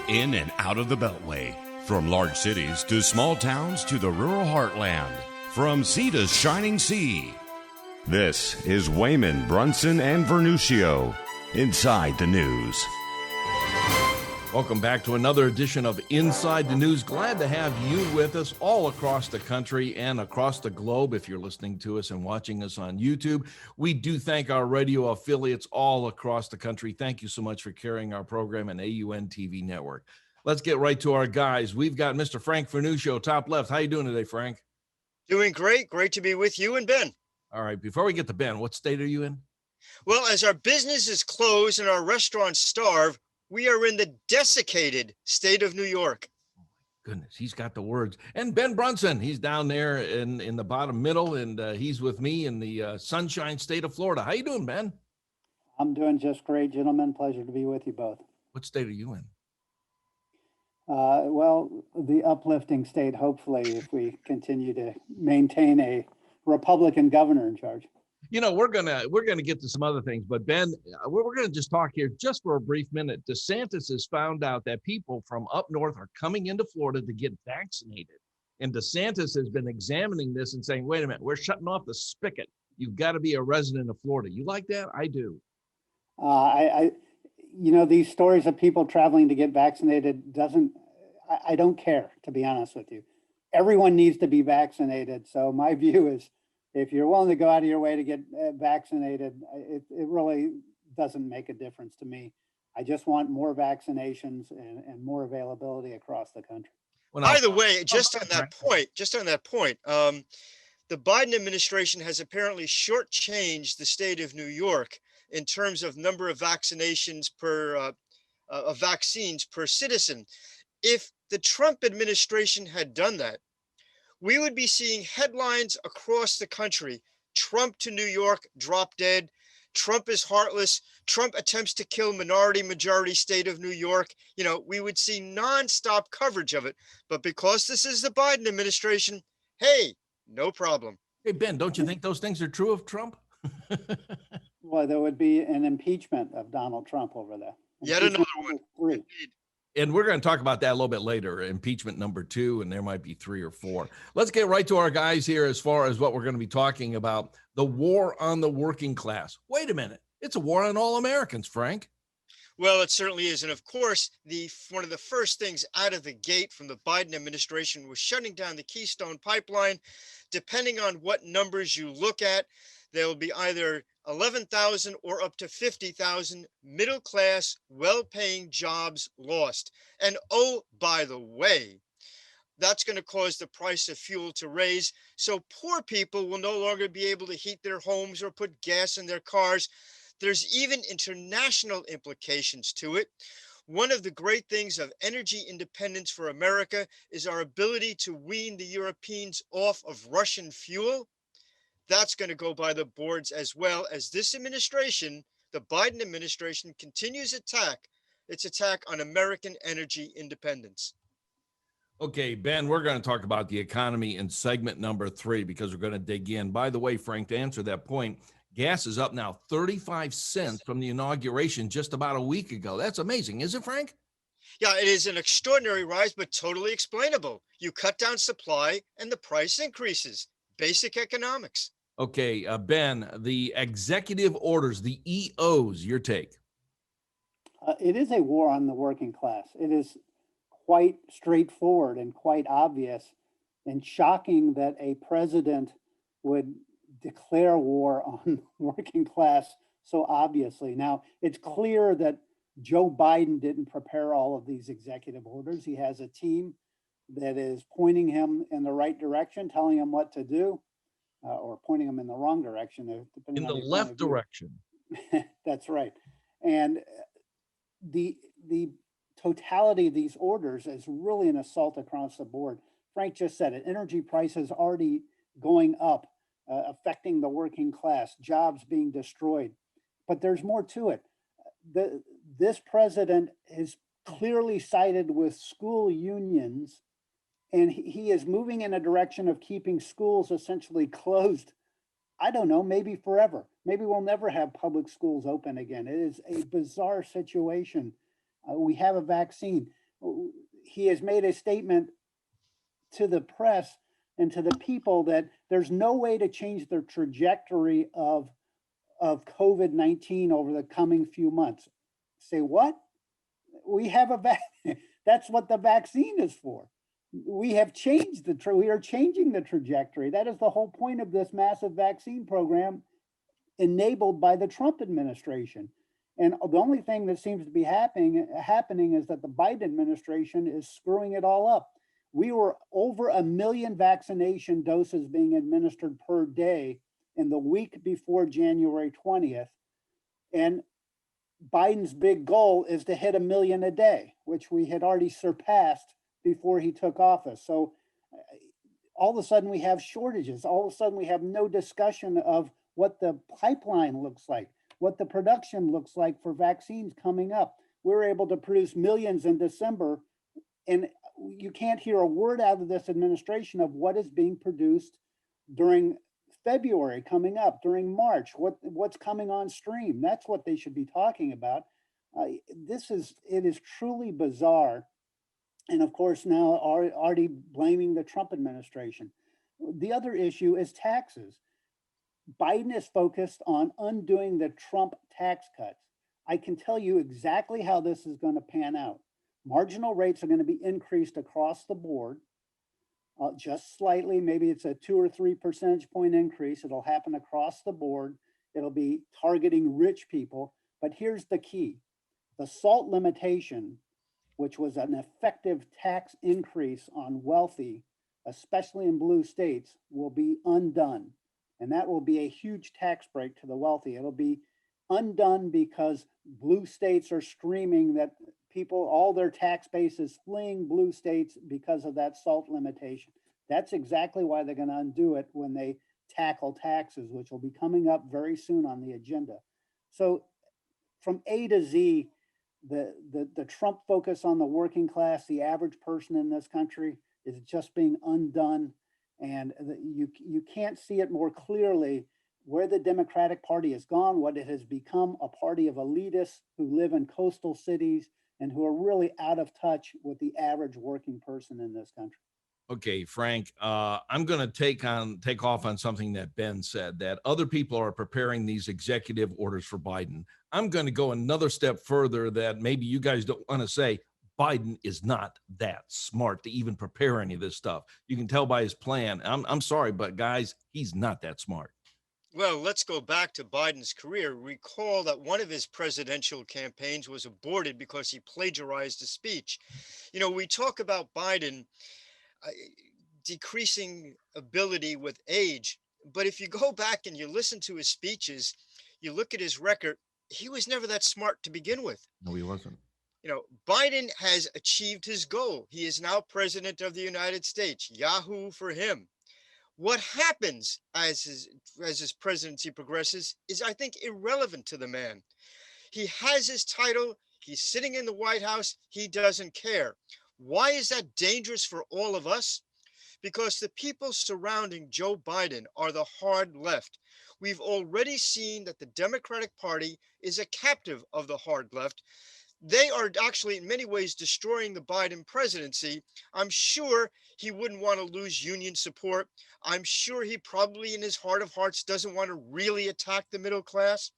in and out of the Beltway. From large cities to small towns to the rural heartland. From sea to shining sea. This is Wehman, Brunson, and Vernuccio. Inside the News. Welcome back to another edition of Inside the News. Glad to have you with us all across the country and across the globe. If you're listening to us and watching us on YouTube, we do thank our radio affiliates all across the country. Thank you so much for carrying our program and AUN TV network. Let's get right to our guys. We've got Mr. Frank Vernuccio, top left. How you doing today, Frank? Doing great. Great to be with you and Ben. All right. Before we get to Ben, what state are you in? Well, as our businesses close and our restaurants starve, we are in the desiccated state of New York. Goodness, he's got the words. And Ben Brunson, he's down there in the bottom middle, and he's with me in the sunshine state of Florida. How you doing, Ben? I'm doing just great, gentlemen. Pleasure to be with you both. What state are you in? Well, the uplifting state, hopefully, if we continue to maintain a Republican governor in charge. You know, we're gonna get to some other things, but Ben, we're gonna just talk here just for a brief minute. DeSantis has found out that people from up north are coming into Florida to get vaccinated, and DeSantis has been examining this and saying, "Wait a minute, we're shutting off the spigot. You've got to be a resident of Florida." You like that? I do. These stories of people traveling to get vaccinated I don't care, to be honest with you. Everyone needs to be vaccinated. So my view is, if you're willing to go out of your way to get vaccinated, it really doesn't make a difference to me. I just want more vaccinations and more availability across the country. By the way, just on that point, the Biden administration has apparently shortchanged the state of New York in terms of number of vaccinations of vaccines per citizen. If the Trump administration had done that, we would be seeing headlines across the country. Trump to New York, drop dead. Trump is heartless. Trump attempts to kill majority state of New York. You know, we would see nonstop coverage of it. But because this is the Biden administration, hey, no problem. Hey, Ben, don't you think those things are true of Trump? Well, there would be an impeachment of Donald Trump over there. Yet another one. And we're going to talk about that a little bit later, impeachment number 2, and there might be 3 or 4. Let's get right to our guys here as far as what we're going to be talking about, the war on the working class. Wait a minute. It's a war on all Americans, Frank. Well, it certainly is. And of course, one of the first things out of the gate from the Biden administration was shutting down the Keystone Pipeline. Depending on what numbers you look at, there will be either 11,000 or up to 50,000 middle-class, well-paying jobs lost. And oh, by the way, that's going to cause the price of fuel to raise. So poor people will no longer be able to heat their homes or put gas in their cars. There's even international implications to it. One of the great things of energy independence for America is our ability to wean the Europeans off of Russian fuel. That's going to go by the boards as well as this administration, the Biden administration, continues its attack on American energy independence. Okay, Ben, we're going to talk about the economy in segment number 3 because we're going to dig in. By the way, Frank, to answer that point, gas is up now 35 cents from the inauguration just about a week ago. That's amazing, isn't it, Frank? Yeah, it is an extraordinary rise, but totally explainable. You cut down supply and the price increases. Basic economics. Okay, Ben, the executive orders, the EOs, your take. It is a war on the working class. It is quite straightforward and quite obvious and shocking that a president would declare war on the working class so obviously. Now, it's clear that Joe Biden didn't prepare all of these executive orders. He has a team that is pointing him in the right direction, telling him what to do. Or pointing them in the wrong direction. In the left direction. That's right. And the totality of these orders is really an assault across the board. Frank just said it. Energy prices already going up, affecting the working class, jobs being destroyed. But there's more to it. This president is clearly sided with school unions, and he is moving in a direction of keeping schools essentially closed. I don't know, maybe forever. Maybe we'll never have public schools open again. It is a bizarre situation. We have a vaccine. he has made a statement to the press and to the people that there's no way to change the trajectory of COVID-19 over the coming few months. Say what? We have a vaccine. That's what the vaccine is for. We have changed we are changing the trajectory. That is the whole point of this massive vaccine program enabled by the Trump administration. And the only thing that seems to be happening is that the Biden administration is screwing it all up. We were over 1 million vaccination doses being administered per day in the week before January 20th. And Biden's big goal is to hit 1 million a day, which we had already surpassed before he took office. So all of a sudden we have shortages. All of a sudden we have no discussion of what the pipeline looks like, what the production looks like for vaccines coming up. We're able to produce millions in December, and you can't hear a word out of this administration of what is being produced during February coming up, during March, what's coming on stream. That's what they should be talking about. It is truly bizarre. And of course, now already blaming the Trump administration. The other issue is taxes. Biden is focused on undoing the Trump tax cuts. I can tell you exactly how this is going to pan out. Marginal rates are going to be increased across the board, just slightly. Maybe it's a 2 or 3 percentage point increase. It'll happen across the board. It'll be targeting rich people. But here's the key. The SALT limitation, which was an effective tax increase on wealthy, especially in blue states, will be undone. And that will be a huge tax break to the wealthy. It'll be undone because blue states are screaming that all their tax base is fleeing blue states because of that SALT limitation. That's exactly why they're going to undo it when they tackle taxes, which will be coming up very soon on the agenda. So from A to Z, the Trump focus on the working class, the average person in this country, is just being undone. And you can't see it more clearly where the Democratic Party has gone, what it has become, a party of elitists who live in coastal cities and who are really out of touch with the average working person in this country. Okay, Frank, I'm going to take off on something that Ben said, that other people are preparing these executive orders for Biden. I'm going to go another step further that maybe you guys don't want to say. Biden is not that smart to even prepare any of this stuff. You can tell by his plan. I'm sorry, but guys, he's not that smart. Well, let's go back to Biden's career. Recall that one of his presidential campaigns was aborted because he plagiarized a speech. You know, we talk about Biden decreasing ability with age, but if you go back and you listen to his speeches, you look at his record, he was never that smart to begin with. No, he wasn't. You know, Biden has achieved his goal. He is now president of the United States. Yahoo for him. What happens as his presidency progresses is, I think, irrelevant to the man. He has his title. He's sitting in the White House. He doesn't care. Why is that dangerous for all of us? Because the people surrounding Joe Biden are the hard left. We've already seen that the Democratic Party is a captive of the hard left. They are actually in many ways destroying the Biden presidency. I'm sure he wouldn't want to lose union support. I'm sure he probably in his heart of hearts doesn't want to really attack the middle class,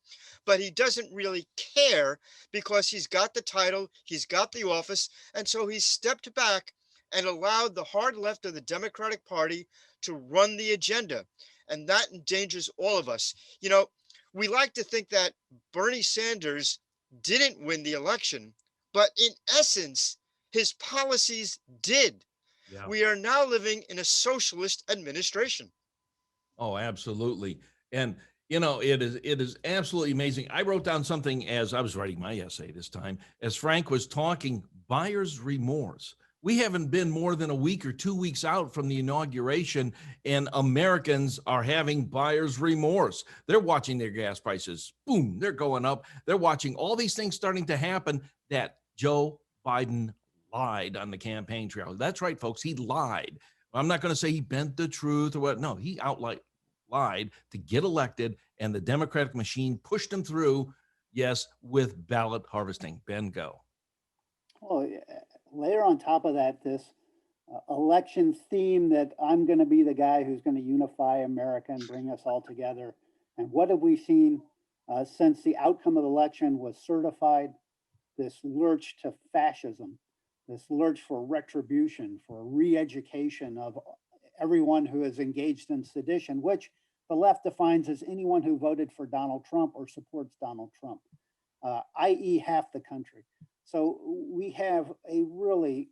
but he doesn't really care because he's got the title, he's got the office, and so he's stepped back and allowed the hard left of the Democratic Party to run the agenda. And that endangers all of us. You know, we like to think that Bernie Sanders didn't win the election, but in essence, his policies did. Yeah. We are now living in a socialist administration. Oh, absolutely. And, you know, it is absolutely amazing. I wrote down something as I was writing my essay this time, as Frank was talking, buyer's remorse. We haven't been more than a week or 2 weeks out from the inauguration, and Americans are having buyer's remorse. They're watching their gas prices, boom, they're going up. They're watching all these things starting to happen that Joe Biden lied on the campaign trail. That's right, folks, he lied. I'm not going to say he bent the truth or what. No, he lied to get elected, and the Democratic machine pushed him through, yes, with ballot harvesting. Ben, go. Well, layer on top of that, this election theme that I'm going to be the guy who's going to unify America and bring us all together. And what have we seen since the outcome of the election was certified? This lurch to fascism, this lurch for retribution, for re-education of everyone who is engaged in sedition, which the left defines as anyone who voted for Donald Trump or supports Donald Trump, i.e. half the country. So we have a really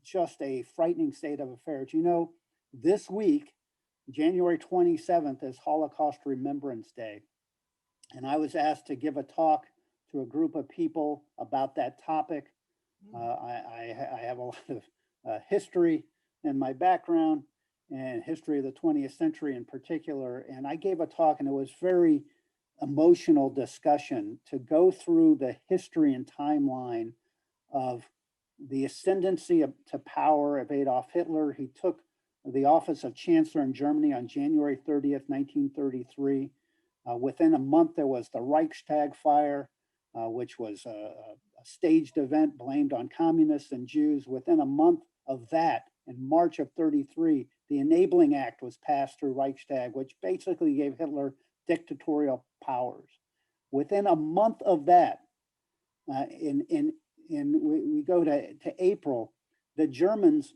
just a frightening state of affairs. You know, this week, January 27th is Holocaust Remembrance Day. And I was asked to give a talk to a group of people about that topic. I have a lot of history in my background and history of the 20th century in particular. And I gave a talk, and it was very emotional discussion to go through the history and timeline of the ascendancy to power of Adolf Hitler. He took the office of Chancellor in Germany on January 30th, 1933. Within a month, there was the Reichstag fire, which was a staged event blamed on communists and Jews. Within a month of that, in March of 33, the Enabling Act was passed through Reichstag, which basically gave Hitler dictatorial powers. Within a month of that, we go to April, the Germans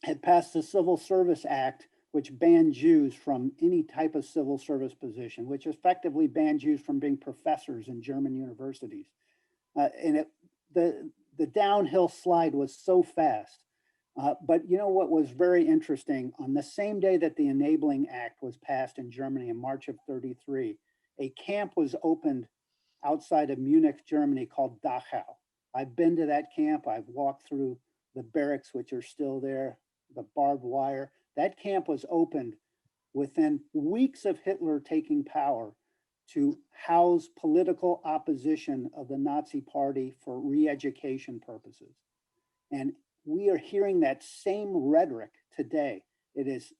had passed the Civil Service Act, which banned Jews from any type of civil service position, which effectively banned Jews from being professors in German universities. The downhill slide was so fast. But you know what was very interesting? On the same day that the Enabling Act was passed in Germany in March of 33, a camp was opened outside of Munich, Germany called Dachau. I've been to that camp. I've walked through the barracks, which are still there, the barbed wire. That camp was opened within weeks of Hitler taking power to house political opposition of the Nazi Party for re-education purposes. And we are hearing that same rhetoric today. It is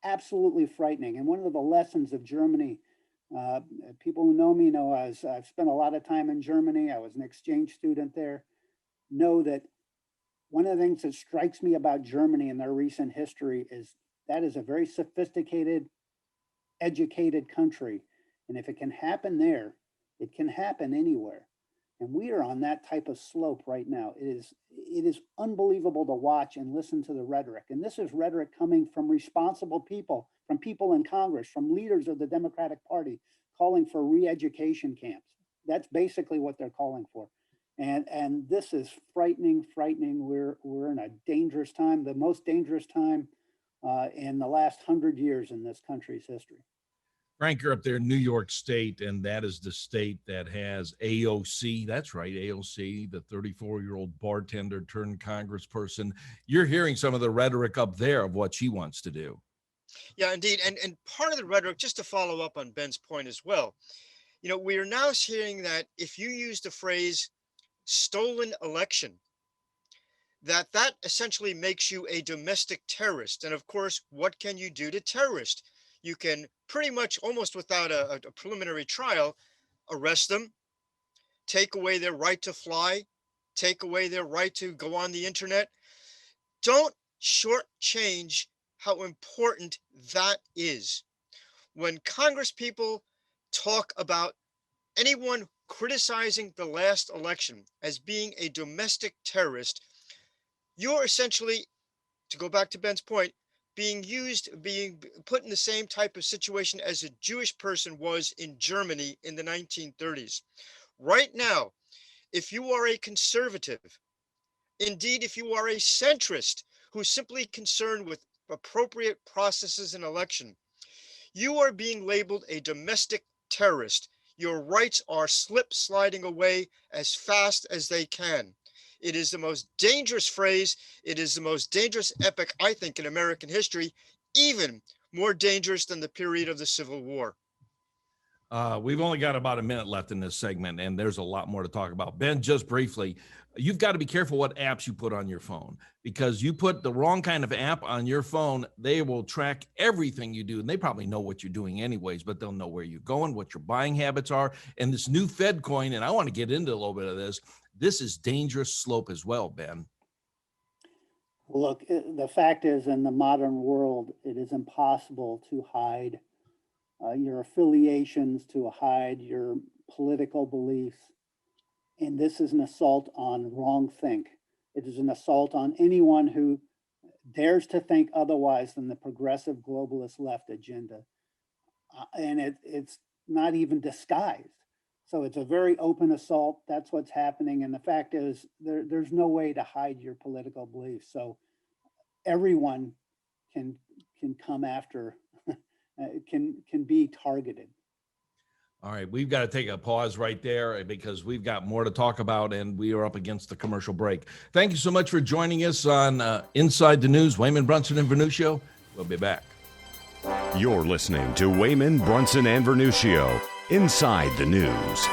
absolutely frightening. And one of the lessons of Germany, people who know me know I've spent a lot of time in Germany. I was an exchange student there, know that one of the things that strikes me about Germany and their recent history is that is a very sophisticated, educated country. And if it can happen there, it can happen anywhere. And we are on that type of slope right now. It is unbelievable to watch and listen to the rhetoric. And this is rhetoric coming from responsible people, from people in Congress, from leaders of the Democratic Party calling for re-education camps. That's basically what they're calling for. And this is frightening. We're in a dangerous time, the most dangerous time in the last 100 years in this country's history. Frank, you're up there in New York State, and that is the state that has AOC. That's right, AOC, the 34-year-old bartender turned congressperson. You're hearing some of the rhetoric up there of what she wants to do. Yeah, indeed. And part of the rhetoric, just to follow up on Ben's point as well, you know, we are now hearing that if you use the phrase stolen election, that essentially makes you a domestic terrorist. And of course, what can you do to terrorists? You can pretty much almost without a preliminary trial, arrest them, take away their right to fly, take away their right to go on the internet. Don't shortchange how important that is. When Congress people talk about anyone criticizing the last election as being a domestic terrorist, you're essentially, to go back to Ben's point, being put in the same type of situation as a Jewish person was in Germany in the 1930s. Right now, if you are a conservative, indeed, if you are a centrist who's simply concerned with appropriate processes in election, you are being labeled a domestic terrorist. Your rights are sliding away as fast as they can. It is the most dangerous phrase. It is the most dangerous epoch, I think, in American history, even more dangerous than the period of the Civil War. We've only got about a minute left in this segment, and there's a lot more to talk about. Ben, just briefly, you've got to be careful what apps you put on your phone, because you put the wrong kind of app on your phone, they will track everything you do. And they probably know what you're doing anyways, but they'll know where you're going, what your buying habits are. And this new Fed coin, and I want to get into a little bit of this, this is dangerous slope as well, Ben. Look, the fact is, in the modern world, it is impossible to hide your affiliations, to hide your political beliefs. And this is an assault on wrongthink. It is an assault on anyone who dares to think otherwise than the progressive globalist left agenda. And it's not even disguised. So it's a very open assault. That's what's happening. And the fact is, there's no way to hide your political beliefs. So everyone can come after, can be targeted. All right, we've got to take a pause right there because we've got more to talk about, and we are up against the commercial break. Thank you so much for joining us on Inside the News. Wehman, Brunson, and Vernuccio. We'll be back. You're listening to Wehman, Brunson, and Vernuccio, Inside the News.